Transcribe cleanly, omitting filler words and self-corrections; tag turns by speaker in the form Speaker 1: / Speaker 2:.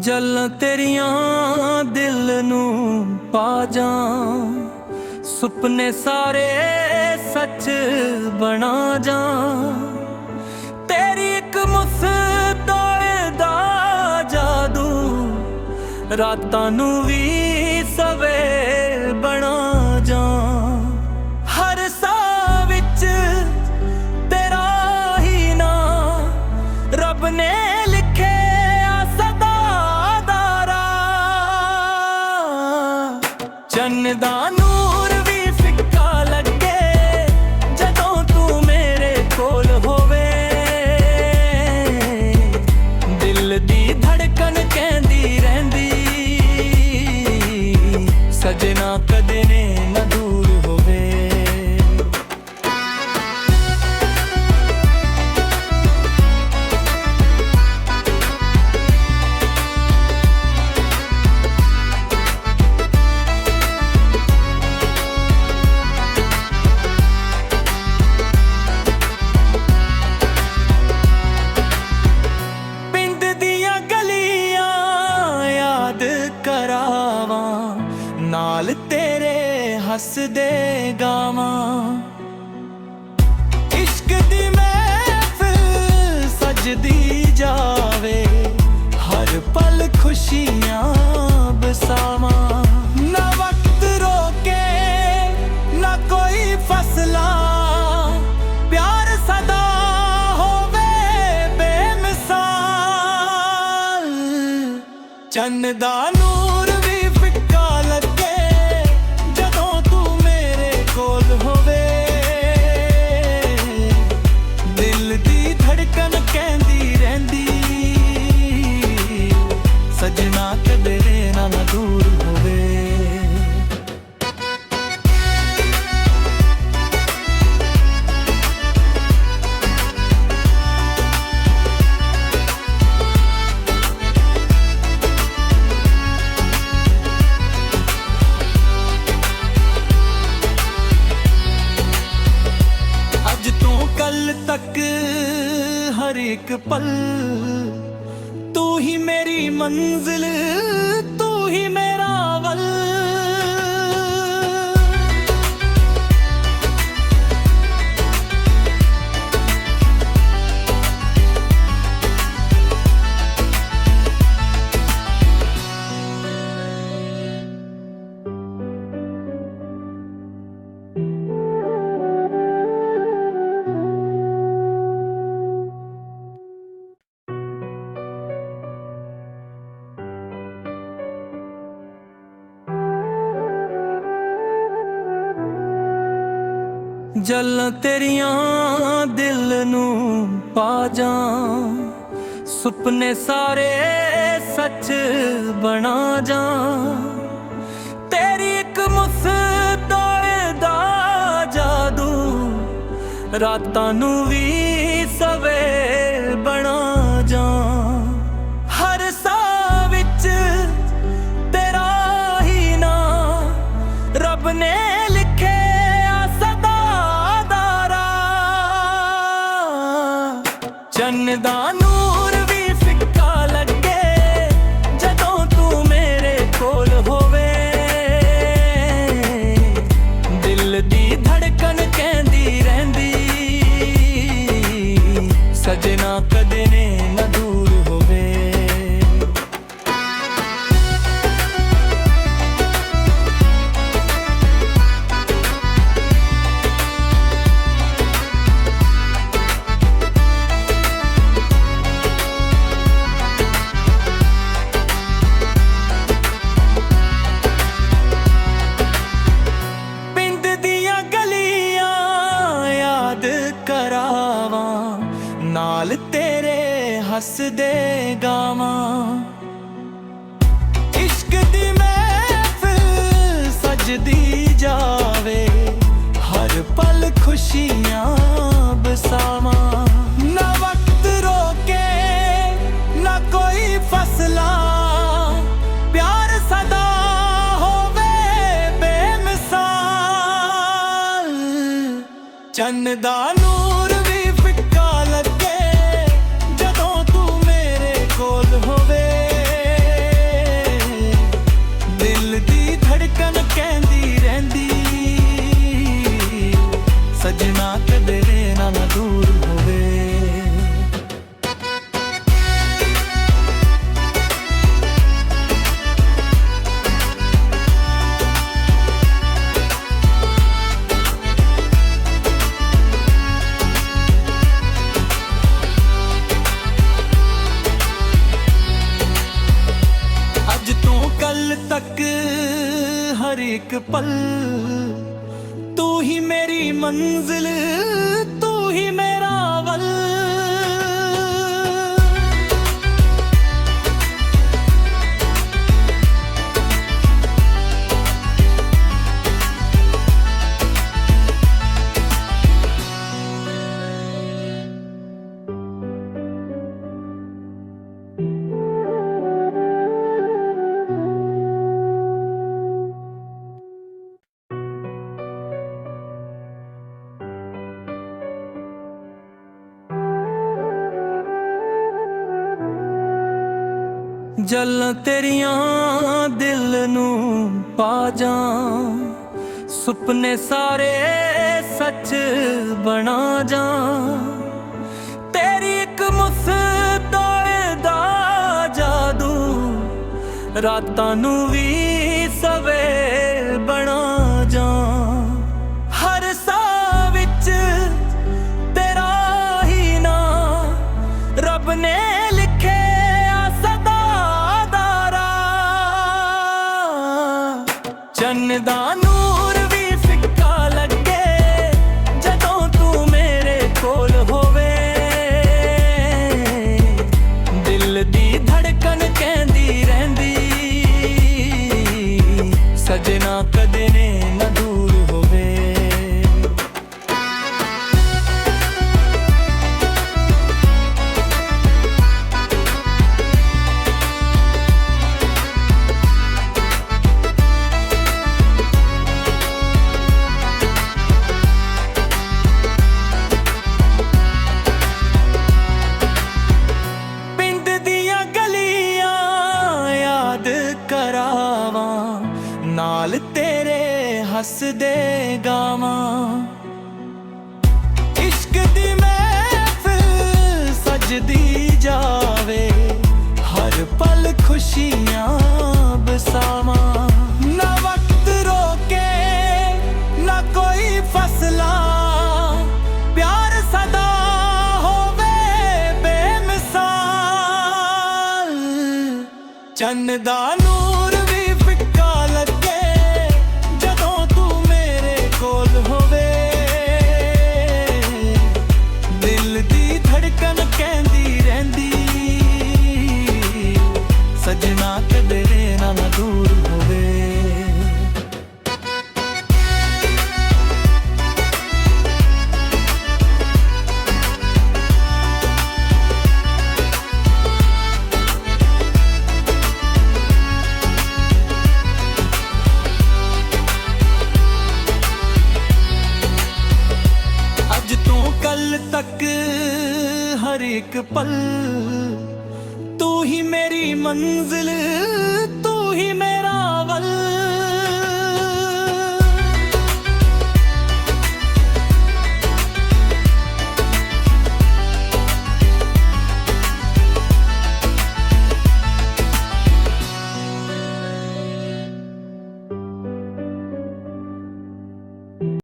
Speaker 1: ਜਲਾਂ ਤੇਰੀਆਂ ਦਿਲ ਨੂੰ ਪਾ ਜਾ, ਸੁਪਨੇ ਸਾਰੇ ਸੱਚ ਬਣਾ ਜਾ। ਤੇਰੀ ਇੱਕ ਮੁਸਕਾਨ ਦਾ ਜਾਦੂ ਰਾਤਾਂ ਨੂੰ ਵੀ ਸਵੇਰ ਬਣਾ ਜਾ। ਹਰ ਸਾਹ ਵਿੱਚ ਤੇਰਾ ਹੀ ਨਾਂ ਰੱਬ ਨੇ ਲਿਖਿਆ ਸਦਾ ਦਾ ਰਾਹ। ਚੰਨ ਦਾ ਨੂਰ ਵੀ ਫਿੱਕਾ ਲੱਗੇ ਜਦੋਂ ਤੂੰ ਮੇਰੇ ਕੋਲ ਹੋਵੇ। ਦਿਲ ਦੀ ਧੜਕਨ ਕਹਿੰਦੀ ਰਹਿੰਦੀ ਸਜਣਾ ਕਦੇ ਨਾ ਦੂਰ ਹੋਵੇ। ਪਿੰਡ ਦੀਆਂ ਗਲੀਆਂ ਯਾਦ ਕਰਾਵਾਂ, ਨਾਲ ਤੇਰੇ ਹੱਸਦੇ ਗਾਵਾਂ। ਇਸ਼ਕ ਦੀ ਮਹਿਫਿਲ ਸਜਦੀ ਜਾਵੇ, ਹਰ ਪਲ ਖੁਸ਼ੀਆਂ ਬਸਾਵਾਂ। ਨਾ ਵਕਤ ਰੋਕੇ ਨਾ ਕੋਈ ਫਸਲਾ, ਪਿਆਰ ਸਦਾ ਹੋਵੇ ਬੇਮਿਸਾਲ। ਚੰਨ ਦਾ ਨੂਰ ਵੀ ਫਿੱਕਾ ਲੱਗੇ ਜਦੋਂ ਤੂੰ ਮੇਰੇ ਕੋਲ ਹੋਵੇ। ਦਿਲ ਦੀ ਧੜਕਨ ਕਹਿੰਦੀ ਰਹਿੰਦੀ ਸਜਣਾ ਕਦੇ ਨਾ ਦੂਰ ਹੋਵੇ। ਅੱਜ ਤੋਂ ਕੱਲ ਤੱਕ ਹਰ ਇੱਕ ਪਲ ਤੂੰ ਹੀ ਮੇਰੀ ਮੰਜ਼ਿਲ, ਤੂੰ ਹੀ ਮੇਰਾ ਵੱਲ। ਜਲਾਂ ਤੇਰੀਆਂ ਦਿਲ ਨੂੰ ਪਾ ਜਾ, ਸੁਪਨੇ ਸਾਰੇ ਸੱਚ ਬਣਾ ਜਾ। ਤੇਰੀ ਇੱਕ ਮੁਸਕਾਨ ਦਾ ਜਾਦੂ ਰਾਤਾਂ ਨੂੰ ਵੀ ਸਵੇਰ ਬਣਾ ਜਾ। ਹਰ ਸਾਹ ਵਿੱਚ ਤੇਰਾ ਹੀ ਨਾਂ ਰੱਬ ਨੇ ਚੰਨ ਦਾ ਨੂਰ ਵੀ ਫਿੱਕਾ ਲੱਗੇ ਜਦੋਂ ਤੂੰ ਮੇਰੇ ਕੋਲ ਹੋਵੇ। ਦਿਲ ਦੀ ਧੜਕਨ ਕਹਿੰਦੀ ਰਹਿੰਦੀ ਸਜਣਾ ਕਦੇ ਨਾ ਦੂਰ ਹੋਵੇ। ਕਰਾਵਾਂ ਨਾਲ ਤੇਰੇ ਹੱਸਦੇ ਗਾਵਾਂ। ਇਸ਼ਕ ਦੀ ਮਹਿਫਿਲ ਸਜਦੀ ਜਾਵੇ, ਹਰ ਪਲ ਖੁਸ਼ੀਆਂ ਬਸਾਵਾਂ। ਨਾ ਵਕਤ ਰੋਕੇ ਨਾ ਕੋਈ ਫਸਲਾ, ਪਿਆਰ ਸਦਾ ਹੋਵੇ ਬੇਮਿਸਾਲ। ਚੰਨ ਦਾ ਨੂਰ ਵੀ ਫਿੱਕਾ ਲੱਗੇ ਜਦੋਂ ਤੂੰ ਮੇਰੇ ਕੋਲ ਹੋਵੇ। मेरी मंजिल, तू ही मेरा वल। ਜਲਾਂ ਤੇਰੀਆਂ ਦਿਲ ਨੂੰ ਪਾ ਜਾਂ, ਸੁਪਨੇ ਸਾਰੇ ਸੱਚ ਬਣਾ ਜਾਂ। ਤੇਰੀ ਇੱਕ ਮੁਸਕਾਨ ਦਾ ਜਾਦੂ ਰਾਤਾਂ ਨੂੰ ਵੀ ਸਵੇਰ ਬਣਾ ਜਾਂ। ਹਰ ਸਾਹ ਵਿੱਚ ਤੇਰਾ ਹੀ ਨਾਂ ਰੱਬ ਨੇ ਚੰਨ ਦਾ ਨੂਰ ਵੀ ਫਿੱਕਾ ਲੱਗੇ ਜਦੋਂ ਤੂੰ ਮੇਰੇ ਕੋਲ ਹੋਵੇ। ਦਿਲ ਦੀ ਧੜਕਨ ਕਹਿੰਦੀ ਰਹਿੰਦੀ ਸਜਣਾ ਕਦੇ ਨਾ ਦੂਰ ਹੋਵੇ। ਨਾਲ ਤੇਰੇ ਹੱਸਦੇ ਗਾਵਾਂ, ਇਸ਼ਕ ਦੀ ਮਹਿਫਿਲ ਸਜਦੀ ਜਾਵੇ। ਹਰ ਪਲ ਖੁਸ਼ੀਆਂ ਬਸਾਵਾਂ, ਨਾ ਵਕਤ ਰੋਕੇ ਨਾ ਕੋਈ ਫਸਲਾ। ਪਿਆਰ ਸਦਾ ਹੋਵੇ ਬੇਮਿਸਾਲ। ਚੰਨ ਦਾ ਨੂਰ ਵੀ ਫਿੱਕਾ ਲੱਗੇ ਜਦੋਂ ਤੂੰ ਮੇਰੇ ਕੋਲ ਹੋਵੇ। ਦਿਲ ਦੀ ਧੜਕਨ ਕਹਿੰਦੀ ਰਹਿੰਦੀ ਸਜਣਾ ਕਦੇ ਨਾ ਦੂਰ ਹੋਵੇ। ਕੱਲ ਤੱਕ ਹਰ ਇੱਕ ਪਲ ਤੂੰ ਹੀ ਮੇਰੀ ਮੰਜ਼ਿਲ।